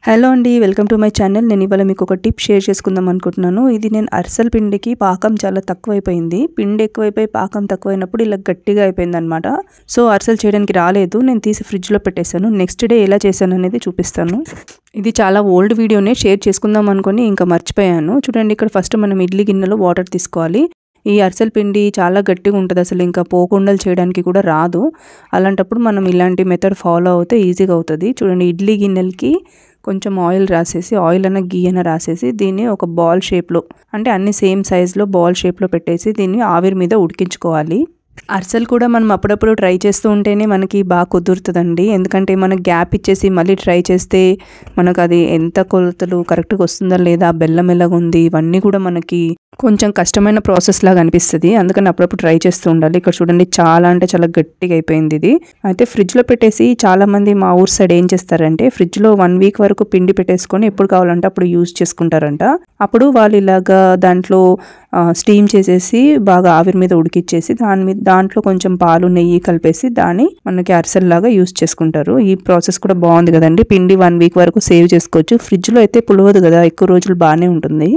Hello అండి, welcome to my channel. నేను ఇవాళ మీకు ఒక టిప్ షేర్ చేసుకుందాం అనుకుంటున్నాను. ఇది నేను అరిసెల పిండికి పాకం చాలా తక్కువైపోయింది. పిండి ఎక్కువైపోయి పాకం తక్కువైనప్పుడు ఇలా గట్టిగా అయిపోయిందనమాట. సో అరిసెలు చేయడానికి రాలేదు. నేను తీసి ఫ్రిడ్జ్లో పెట్టేశాను. నెక్స్ట్ డే ఎలా చేశాను అనేది చూపిస్తాను. ఇది చాలా ఓల్డ్ వీడియోనే, షేర్ చేసుకుందాం అనుకుని ఇంకా మర్చిపోయాను. చూడండి, ఇక్కడ ఫస్ట్ మనం ఇడ్లీ గిన్నెలో వాటర్ తీసుకోవాలి. ఈ అరిసెల పిండి చాలా గట్టిగా ఉంటుంది, అసలు ఇంకా పోకుండలు చేయడానికి కూడా రాదు. అలాంటప్పుడు మనం ఇలాంటి మెథడ్ ఫాలో అవుతే ఈజీగా అవుతుంది. చూడండి, ఇడ్లీ గిన్నెలకి కొంచెం ఆయిల్ రాసేసి, ఆయిల్ అన్న గీ అన్న రాసేసి, దీన్ని ఒక బాల్ షేప్లో, అంటే అన్ని సేమ్ సైజులో బాల్ షేప్లో పెట్టేసి దీన్ని ఆవిరి మీద ఉడికించుకోవాలి. అరిసెలు కూడా మనం అప్పుడప్పుడు ట్రై చేస్తూ ఉంటేనే మనకి బాగా కుదురుతుందండి. ఎందుకంటే మనకు గ్యాప్ ఇచ్చేసి మళ్ళీ ట్రై చేస్తే మనకు అది ఎంత కొలతలు కరెక్ట్గా వస్తుందా లేదా, బెల్లం ఎలాగ ఉంది, ఇవన్నీ కూడా మనకి కొంచెం కష్టమైన ప్రాసెస్ లాగా అనిపిస్తుంది. అందుకని అప్పుడప్పుడు ట్రై చేస్తూ ఉండాలి. ఇక్కడ చూడండి, చాలా అంటే చాలా గట్టిగా అయిపోయింది ఇది. అయితే ఫ్రిడ్జ్లో పెట్టేసి, చాలామంది మా ఊరు సైడ్ ఏం చేస్తారంటే ఫ్రిడ్జ్లో 1 వీక్ వరకు పిండి పెట్టేసుకొని ఎప్పుడు కావాలంటే అప్పుడు యూజ్ చేసుకుంటారంట. అప్పుడు వాళ్ళు ఇలాగా దాంట్లో స్టీమ్ చేసేసి బాగా ఆవిరి మీద ఉడికిచ్చేసి దాంట్లో కొంచెం పాలు నెయ్యి కలిపేసి దాన్ని మనకి అరిసెల్లాగా యూజ్ చేసుకుంటారు. ఈ ప్రాసెస్ కూడా బాగుంది కదండి. పిండి 1 వీక్ వరకు సేవ్ చేసుకోవచ్చు. ఫ్రిడ్జ్లో అయితే పులవదు కదా, ఎక్కువ రోజులు బాగానే ఉంటుంది.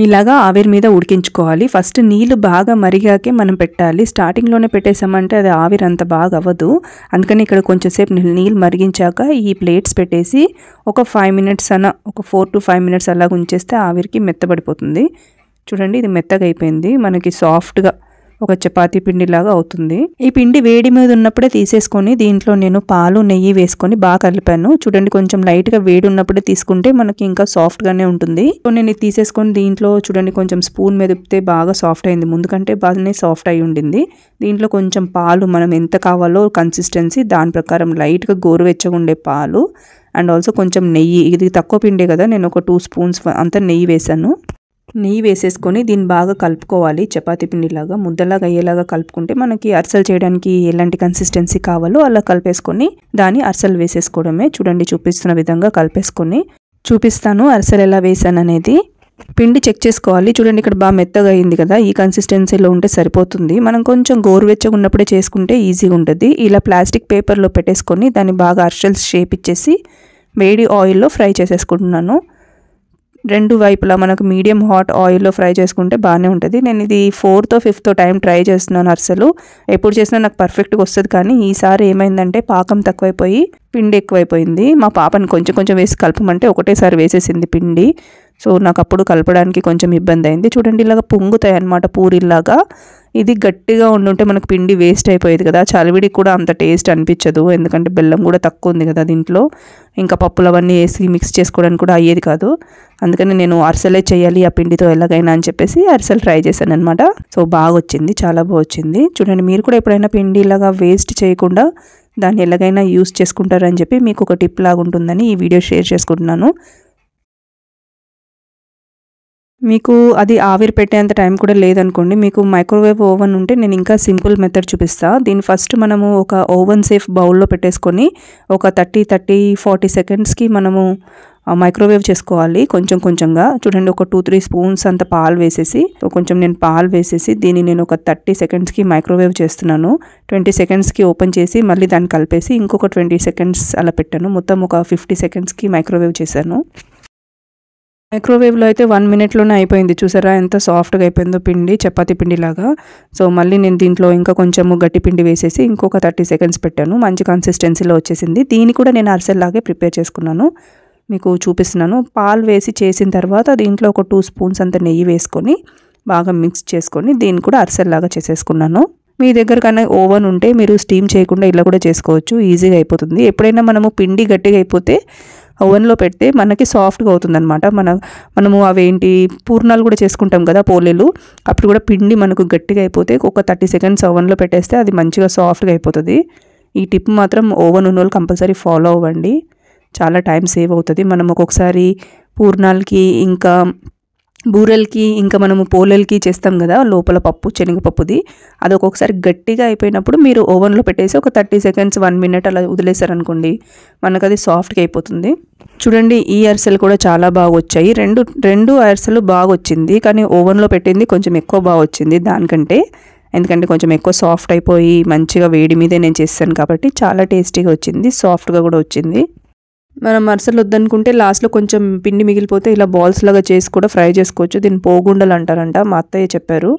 ఇలాగా ఆవిరి మీద ఉడికించుకోవాలి. ఫస్ట్ నీళ్ళు బాగా మరిగాకే మనం పెట్టాలి. స్టార్టింగ్లోనే పెట్టేసామంటే అది ఆవిరి అంత బాగా అవ్వదు. అందుకని ఇక్కడ కొంచెం సేపు నీళ్ళు మరిగించాక ఈ ప్లేట్స్ పెట్టేసి ఒక 5 మినిట్స్ అన్న, ఒక 4 to 5 మినిట్స్ అలాగ ఉంచేస్తే ఆవిరికి మెత్తబడిపోతుంది. చూడండి, ఇది మెత్తగా అయిపోయింది, మనకి సాఫ్ట్గా ఒక చపాతీ పిండిలాగా అవుతుంది. ఈ పిండి వేడి మీద ఉన్నప్పుడే తీసేసుకొని దీంట్లో నేను పాలు నెయ్యి వేసుకొని బాగా కలిపాను. చూడండి, కొంచెం లైట్గా వేడి ఉన్నప్పుడే తీసుకుంటే మనకి ఇంకా సాఫ్ట్గానే ఉంటుంది. సో నేను తీసేసుకొని దీంట్లో చూడండి, కొంచెం స్పూన్ మెదిపితే బాగా సాఫ్ట్ అయింది. ముందు కంటే బాగానే సాఫ్ట్ అయి ఉండింది. దీంట్లో కొంచెం పాలు మనం ఎంత కావాలో కన్సిస్టెన్సీ దాని ప్రకారం లైట్గా గోరువెచ్చగా ఉండే పాలు అండ్ ఆల్సో కొంచెం నెయ్యి. ఇది తక్కువ పిండే కదా, నేను ఒక 2 స్పూన్స్ అంతా నెయ్యి వేసాను. నెయ్యి వేసేసుకొని దీన్ని బాగా కలుపుకోవాలి. చపాతీ పిండిలాగా ముద్దలాగా అయ్యేలాగా కలుపుకుంటే మనకి అరిసెలు చేయడానికి ఎలాంటి కన్సిస్టెన్సీ కావాలో అలా కలిపేసుకొని దాన్ని అరిసెలు వేసేసుకోవడమే. చూడండి, చూపిస్తున్న విధంగా కలిపేసుకొని చూపిస్తాను అరిసెలు ఎలా వేసాను అనేది. పిండి చెక్ చేసుకోవాలి. చూడండి, ఇక్కడ బాగా మెత్తగా అయింది కదా, ఈ కన్సిస్టెన్సీలో ఉంటే సరిపోతుంది. మనం కొంచెం గోరువెచ్చగా ఉన్నప్పుడే చేసుకుంటే ఈజీగా ఉంటుంది. ఇలా ప్లాస్టిక్ పేపర్లో పెట్టేసుకొని దాన్ని బాగా అరిసెలు షేప్ ఇచ్చేసి వేడి ఆయిల్లో ఫ్రై చేసేసుకుంటున్నాను. 2 వైపులా మనకు మీడియం హాట్ ఆయిల్లో ఫ్రై చేసుకుంటే బాగానే ఉంటుంది. నేను ఇది 4th or 5th time try చేస్తున్నాను అరిసెలు. ఎప్పుడు చేసినా నాకు పర్ఫెక్ట్గా వస్తుంది, కానీ ఈసారి ఏమైందంటే పాకం తక్కువైపోయి పిండి ఎక్కువైపోయింది. మా పాపని కొంచెం కొంచెం వేసి కలపమంటే ఒకటేసారి వేసేసింది పిండి. సో నాకు అప్పుడు కలపడానికి కొంచెం ఇబ్బంది అయింది. చూడండి, ఇలాగ పొంగుతాయి అన్నమాట పూరిలాగా. ఇది గట్టిగా ఉండుంటే మనకు పిండి వేస్ట్ అయిపోయేది కదా, చలివిడికి కూడా అంత టేస్ట్ అనిపించదు. ఎందుకంటే బెల్లం కూడా తక్కువ ఉంది కదా దీంట్లో, ఇంకా పప్పులు అవన్నీ వేసి మిక్స్ చేసుకోవడానికి కూడా అయ్యేది కాదు. అందుకని నేను అరిసెలే చేయాలి ఆ పిండితో ఎలాగైనా అని చెప్పేసి అరిసెలు ట్రై చేశాను అనమాట. సో బాగా వచ్చింది, చాలా బాగా వచ్చింది. చూడండి, మీరు కూడా ఎప్పుడైనా పిండి ఇలాగా వేస్ట్ చేయకుండా దాన్ని ఎలాగైనా యూస్ చేసుకుంటారని చెప్పి మీకు ఒక టిప్ లాగా ఉంటుందని ఈ వీడియో షేర్ చేసుకుంటున్నాను. మీకు అది ఆవిరి పెట్టేంత టైం కూడా లేదనుకోండి, మీకు మైక్రోవేవ్ ఓవెన్ ఉంటే నేను ఇంకా సింపుల్ మెథడ్ చూపిస్తాను. దీన్ని ఫస్ట్ మనము ఒక ఓవెన్ సేఫ్ బౌల్లో పెట్టేసుకొని ఒక 30-40 సెకండ్స్కి మనము మైక్రోవేవ్ చేసుకోవాలి కొంచెం కొంచెంగా. చూడండి, ఒక 2-3 స్పూన్స్ అంత పాలు వేసేసి, కొంచెం నేను పాలు వేసేసి దీన్ని నేను ఒక 30 సెకండ్స్కి మైక్రోవేవ్ చేస్తున్నాను. 20 సెకండ్స్కి ఓపెన్ చేసి మళ్ళీ దాన్ని కలిపేసి ఇంకొక 20 సెకండ్స్ అలా పెట్టాను. మొత్తం ఒక 50 సెకండ్స్కి మైక్రోవేవ్ చేశాను. మైక్రోవేవ్లో అయితే 1 మినిట్లోనే అయిపోయింది. చూసారా ఎంత సాఫ్ట్గా అయిపోయిందో పిండి, చపాతీ పిండిలాగా. సో మళ్ళీ నేను దీంట్లో ఇంకా కొంచెము గట్టి పిండి వేసేసి ఇంకొక 30 సెకండ్స్ పెట్టాను. మంచి కన్సిస్టెన్సీలో వచ్చేసింది. దీన్ని కూడా నేను అరిసెల్లాగే ప్రిపేర్ చేసుకున్నాను, మీకు చూపిస్తున్నాను. పాలు వేసి చేసిన తర్వాత దీంట్లో ఒక 2 స్పూన్స్ అంత నెయ్యి వేసుకొని బాగా మిక్స్ చేసుకొని దీన్ని కూడా అరిసెల్లాగా చేసేసుకున్నాను. మీ దగ్గర కన్నా ఓవెన్ ఉంటే మీరు స్టీమ్ చేయకుండా ఇలా కూడా చేసుకోవచ్చు, ఈజీగా అయిపోతుంది. ఎప్పుడైనా మనము పిండి గట్టిగా అయిపోతే ఓవెన్లో పెడితే మనకి సాఫ్ట్గా అవుతుందన్నమాట. మనము అవేంటి పూర్ణాలు కూడా చేసుకుంటాం కదా, పోలేలు, అప్పుడు కూడా పిండి మనకు గట్టిగా అయిపోతే ఒక 30 సెకండ్స్ ఓవెన్లో పెట్టేస్తే అది మంచిగా సాఫ్ట్గా అయిపోతుంది. ఈ టిప్ మాత్రం ఓవెన్ ఉన్న వాళ్ళు కంపల్సరీ ఫాలో అవ్వండి, చాలా టైం సేవ్ అవుతుంది. మనం ఒక్కొక్కసారి పూర్ణాలకి ఇంకా బూరెలకి ఇంకా మనము పోలేలకి చేస్తాం కదా, లోపల పప్పు శనగపప్పుది, అది ఒక్కొక్కసారి గట్టిగా అయిపోయినప్పుడు మీరు ఓవెన్లో పెట్టేసి ఒక 30 సెకండ్స్ 1 మినిట్ అలా వదిలేసారనుకోండి, మనకు అది సాఫ్ట్గా అయిపోతుంది. చూడండి, ఈ అరిసెలు కూడా చాలా బాగా వచ్చాయి. రెండు అరిసెలు బాగా వచ్చింది, కానీ ఓవెన్లో పెట్టింది కొంచెం ఎక్కువ బాగా వచ్చింది దానికంటే. ఎందుకంటే కొంచెం ఎక్కువ సాఫ్ట్ అయిపోయి మంచిగా వేడి మీదే నేను చేస్తాను కాబట్టి చాలా టేస్టీగా వచ్చింది, సాఫ్ట్గా కూడా వచ్చింది. మనం అరిసెలు వద్దనుకుంటే లాస్ట్లో కొంచెం పిండి మిగిలిపోతే ఇలా బాల్స్ లాగా చేసి కూడా ఫ్రై చేసుకోవచ్చు. దీన్ని పోగుండలు అంటారంట, మా అత్తయ్య చెప్పారు.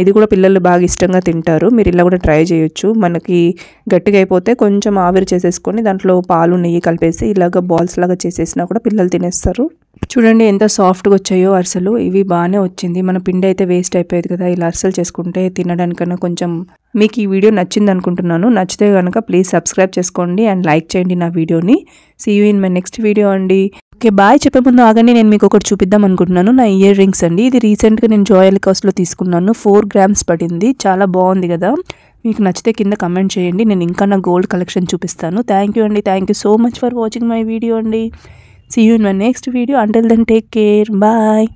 ఇది కూడా పిల్లలు బాగా ఇష్టంగా తింటారు. మీరు ఇలా కూడా ట్రై చేయొచ్చు. మనకి గట్టిగా అయిపోతే కొంచెం ఆవిరి చేసేసుకొని దాంట్లో పాలు నెయ్యి కలిపేసి ఇలాగ బాల్స్ లాగా చేసేసినా కూడా పిల్లలు తినేస్తారు. చూడండి ఎంత సాఫ్ట్గా వచ్చాయో అరిసెలు. ఇవి బాగానే వచ్చింది. మన పిండి అయితే వేస్ట్ అయిపోయేది కదా, ఇలా అరిసెలు చేసుకుంటే తినడానికన్నా కొంచెం. మీకు ఈ వీడియో నచ్చింది అనుకుంటున్నాను. నచ్చితే కనుక ప్లీజ్ సబ్స్క్రైబ్ చేసుకోండి అండ్ లైక్ చేయండి నా వీడియోని. See you in my next video అండి. Okay bye. చెప్పే ముందు ఆగండి, నేను మీకు ఒకటి చూపిద్దాం అనుకుంటున్నాను. నా ఇయర్ రింగ్స్ అండి. ఇది రీసెంట్గా నేను జోయలుకాస్లో తీసుకున్నాను. 4 grams పడింది. చాలా బాగుంది కదా. మీకు నచ్చితే కింద కమెంట్ చేయండి. నేను ఇంకా నా గోల్డ్ కలెక్షన్ చూపిస్తాను. థ్యాంక్ యూ అండి. Thank you so much for watching my video అండి. See you in my next video. Until then, take care. Bye.